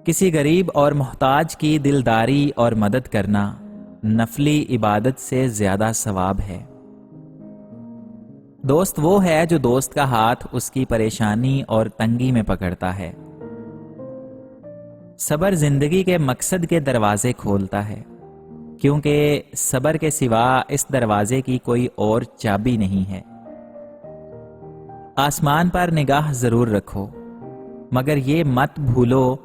کسی غریب اور محتاج کی دلداری اور مدد کرنا نفلی عبادت سے زیادہ ثواب ہے۔ دوست وہ ہے جو دوست کا ہاتھ اس کی پریشانی اور تنگی میں پکڑتا ہے۔ صبر زندگی کے مقصد کے دروازے کھولتا ہے، کیونکہ صبر کے سوا اس دروازے کی کوئی اور چابی نہیں ہے۔ آسمان پر نگاہ ضرور رکھو، مگر یہ مت بھولو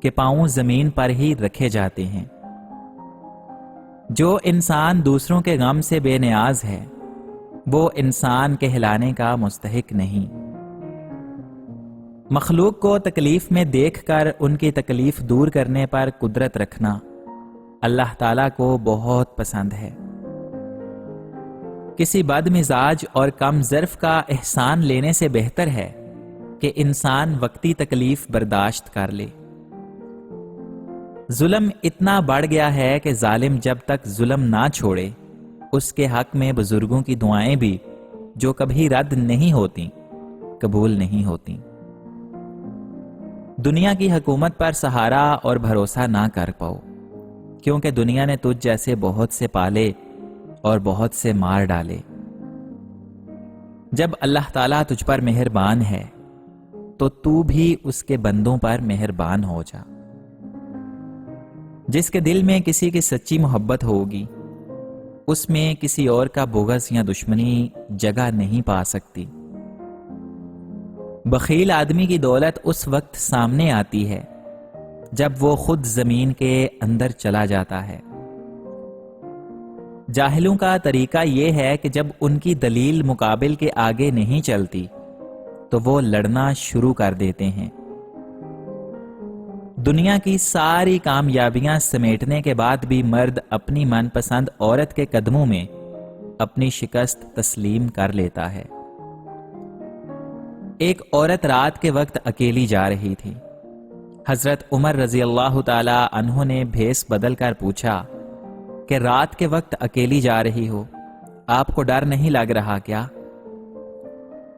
کہ پاؤں زمین پر ہی رکھے جاتے ہیں۔ جو انسان دوسروں کے غم سے بے نیاز ہے، وہ انسان کہلانے کا مستحق نہیں۔ مخلوق کو تکلیف میں دیکھ کر ان کی تکلیف دور کرنے پر قدرت رکھنا اللہ تعالیٰ کو بہت پسند ہے۔ کسی بد مزاج اور کم ظرف کا احسان لینے سے بہتر ہے کہ انسان وقتی تکلیف برداشت کر لے۔ ظلم اتنا بڑھ گیا ہے کہ ظالم جب تک ظلم نہ چھوڑے، اس کے حق میں بزرگوں کی دعائیں بھی جو کبھی رد نہیں ہوتی، قبول نہیں ہوتی۔ دنیا کی حکومت پر سہارا اور بھروسہ نہ کر پاؤ، کیونکہ دنیا نے تجھ جیسے بہت سے پالے اور بہت سے مار ڈالے۔ جب اللہ تعالیٰ تجھ پر مہربان ہے تو تو بھی اس کے بندوں پر مہربان ہو جا۔ جس کے دل میں کسی کی سچی محبت ہوگی، اس میں کسی اور کا بغض یا دشمنی جگہ نہیں پا سکتی۔ بخیل آدمی کی دولت اس وقت سامنے آتی ہے جب وہ خود زمین کے اندر چلا جاتا ہے۔ جاہلوں کا طریقہ یہ ہے کہ جب ان کی دلیل مقابل کے آگے نہیں چلتی تو وہ لڑنا شروع کر دیتے ہیں۔ دنیا کی ساری کامیابیاں سمیٹنے کے بعد بھی مرد اپنی من پسند عورت کے قدموں میں اپنی شکست تسلیم کر لیتا ہے۔ ایک عورت رات کے وقت اکیلی جا رہی تھی۔ حضرت عمر رضی اللہ تعالی عنہ نے بھیس بدل کر پوچھا کہ رات کے وقت اکیلی جا رہی ہو، آپ کو ڈر نہیں لگ رہا کیا؟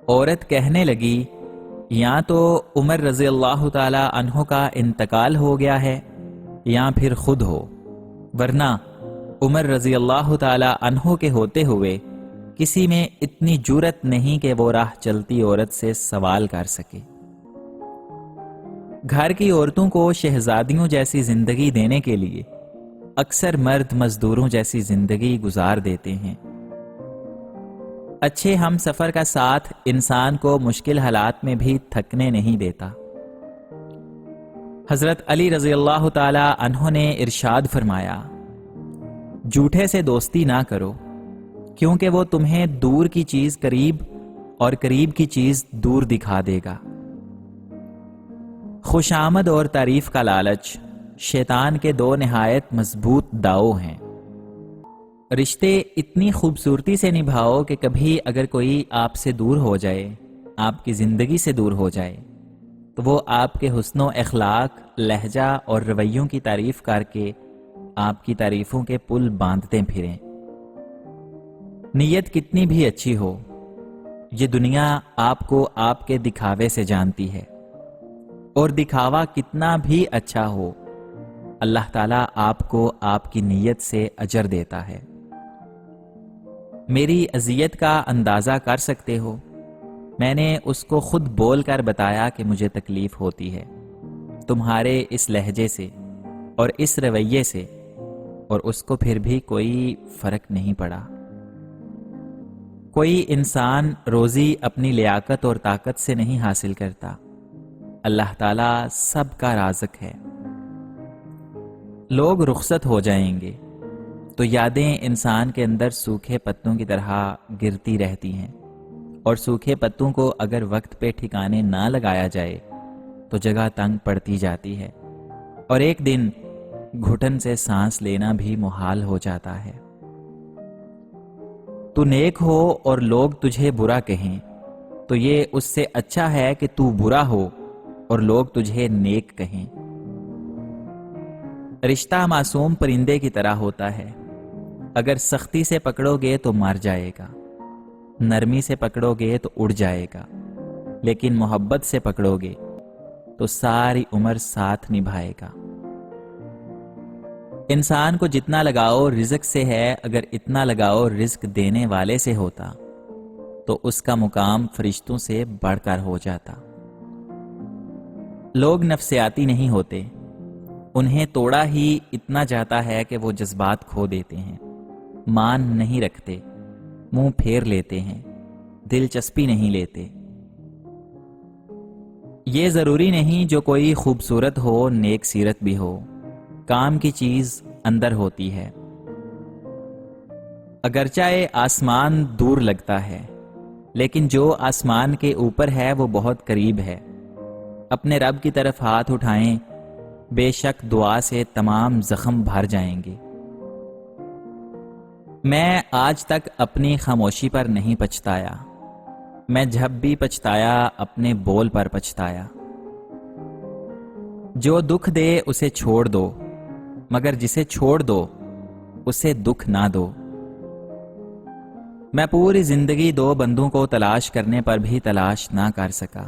عورت کہنے لگی، یا تو عمر رضی اللہ تعالی عنہ کا انتقال ہو گیا ہے یا پھر خود ہو، ورنہ عمر رضی اللہ تعالی عنہ کے ہوتے ہوئے کسی میں اتنی جرأت نہیں کہ وہ راہ چلتی عورت سے سوال کر سکے۔ گھر کی عورتوں کو شہزادیوں جیسی زندگی دینے کے لیے اکثر مرد مزدوروں جیسی زندگی گزار دیتے ہیں۔ اچھے ہم سفر کا ساتھ انسان کو مشکل حالات میں بھی تھکنے نہیں دیتا۔ حضرت علی رضی اللہ تعالی عنہ نے ارشاد فرمایا، جھوٹے سے دوستی نہ کرو، کیونکہ وہ تمہیں دور کی چیز قریب اور قریب کی چیز دور دکھا دے گا۔ خوش آمد اور تعریف کا لالچ شیطان کے دو نہایت مضبوط داؤ ہیں۔ رشتے اتنی خوبصورتی سے نبھاؤ کہ کبھی اگر کوئی آپ سے دور ہو جائے، آپ کی زندگی سے دور ہو جائے، تو وہ آپ کے حسن و اخلاق، لہجہ اور رویوں کی تعریف کر کے آپ کی تعریفوں کے پل باندھتے پھریں۔ نیت کتنی بھی اچھی ہو، یہ دنیا آپ کو آپ کے دکھاوے سے جانتی ہے، اور دکھاوا کتنا بھی اچھا ہو، اللہ تعالیٰ آپ کو آپ کی نیت سے اجر دیتا ہے۔ میری اذیت کا اندازہ کر سکتے ہو، میں نے اس کو خود بول کر بتایا کہ مجھے تکلیف ہوتی ہے تمہارے اس لہجے سے اور اس رویے سے، اور اس کو پھر بھی کوئی فرق نہیں پڑا۔ کوئی انسان روزی اپنی لیاقت اور طاقت سے نہیں حاصل کرتا، اللہ تعالیٰ سب کا رازق ہے۔ لوگ رخصت ہو جائیں گے تو یادیں انسان کے اندر سوکھے پتوں کی طرح گرتی رہتی ہیں، اور سوکھے پتوں کو اگر وقت پہ ٹھکانے نہ لگایا جائے تو جگہ تنگ پڑتی جاتی ہے، اور ایک دن گھٹن سے سانس لینا بھی محال ہو جاتا ہے۔ تو نیک ہو اور لوگ تجھے برا کہیں تو یہ اس سے اچھا ہے کہ تو برا ہو اور لوگ تجھے نیک کہیں۔ رشتہ معصوم پرندے کی طرح ہوتا ہے، اگر سختی سے پکڑو گے تو مر جائے گا، نرمی سے پکڑو گے تو اڑ جائے گا، لیکن محبت سے پکڑو گے تو ساری عمر ساتھ نبھائے گا۔ انسان کو جتنا لگاؤ رزق سے ہے، اگر اتنا لگاؤ رزق دینے والے سے ہوتا تو اس کا مقام فرشتوں سے بڑھ کر ہو جاتا۔ لوگ نفسیاتی نہیں ہوتے، انہیں توڑا ہی اتنا جاتا ہے کہ وہ جذبات کھو دیتے ہیں، مان نہیں رکھتے، منہ پھیر لیتے ہیں، دلچسپی نہیں لیتے۔ یہ ضروری نہیں جو کوئی خوبصورت ہو نیک سیرت بھی ہو، کام کی چیز اندر ہوتی ہے۔ اگرچہ آسمان دور لگتا ہے لیکن جو آسمان کے اوپر ہے وہ بہت قریب ہے۔ اپنے رب کی طرف ہاتھ اٹھائیں، بے شک دعا سے تمام زخم بھر جائیں گے۔ میں آج تک اپنی خاموشی پر نہیں پچھتایا، میں جب بھی پچھتایا اپنے بول پر پچھتایا۔ جو دکھ دے اسے چھوڑ دو، مگر جسے چھوڑ دو اسے دکھ نہ دو۔ میں پوری زندگی دو بندوں کو تلاش کرنے پر بھی تلاش نہ کر سکا،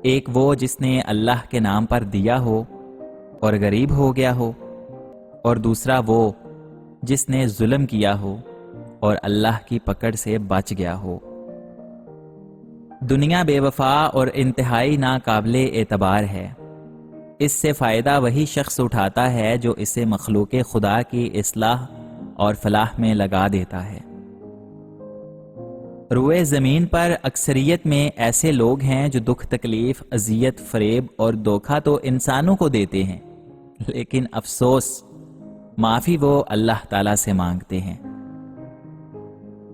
ایک وہ جس نے اللہ کے نام پر دیا ہو اور غریب ہو گیا ہو، اور دوسرا وہ جس نے ظلم کیا ہو اور اللہ کی پکڑ سے بچ گیا ہو۔ دنیا بے وفا اور انتہائی ناقابل اعتبار ہے، اس سے فائدہ وہی شخص اٹھاتا ہے جو اسے مخلوق خدا کی اصلاح اور فلاح میں لگا دیتا ہے۔ روئے زمین پر اکثریت میں ایسے لوگ ہیں جو دکھ تکلیف، اذیت، فریب اور دھوکہ تو انسانوں کو دیتے ہیں، لیکن افسوس معافی وہ اللہ تعالی سے مانگتے ہیں۔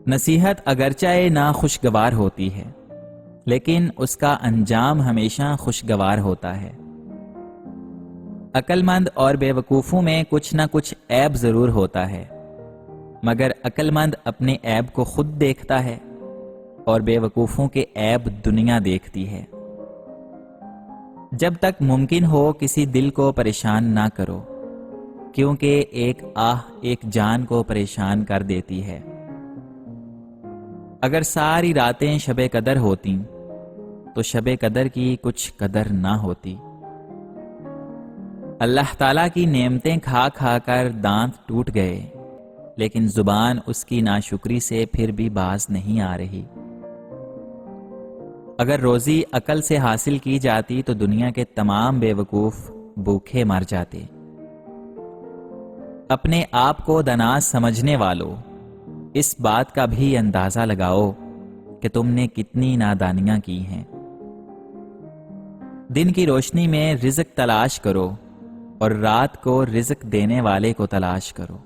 نصیحت اگرچہ ناخوشگوار ہوتی ہے لیکن اس کا انجام ہمیشہ خوشگوار ہوتا ہے۔ عقل مند اور بے وقوفوں میں کچھ نہ کچھ عیب ضرور ہوتا ہے، مگر عقل مند اپنے عیب کو خود دیکھتا ہے اور بے وقوفوں کے عیب دنیا دیکھتی ہے۔ جب تک ممکن ہو کسی دل کو پریشان نہ کرو، کیونکہ ایک آہ ایک جان کو پریشان کر دیتی ہے۔ اگر ساری راتیں شب قدر ہوتیں تو شب قدر کی کچھ قدر نہ ہوتی۔ اللہ تعالیٰ کی نعمتیں کھا کھا کر دانت ٹوٹ گئے، لیکن زبان اس کی ناشکری سے پھر بھی باز نہیں آ رہی۔ اگر روزی عقل سے حاصل کی جاتی تو دنیا کے تمام بے وقوف بھوکے مر جاتے۔ اپنے آپ کو دانا سمجھنے والوں، اس بات کا بھی اندازہ لگاؤ کہ تم نے کتنی نادانیاں کی ہیں۔ دن کی روشنی میں رزق تلاش کرو اور رات کو رزق دینے والے کو تلاش کرو۔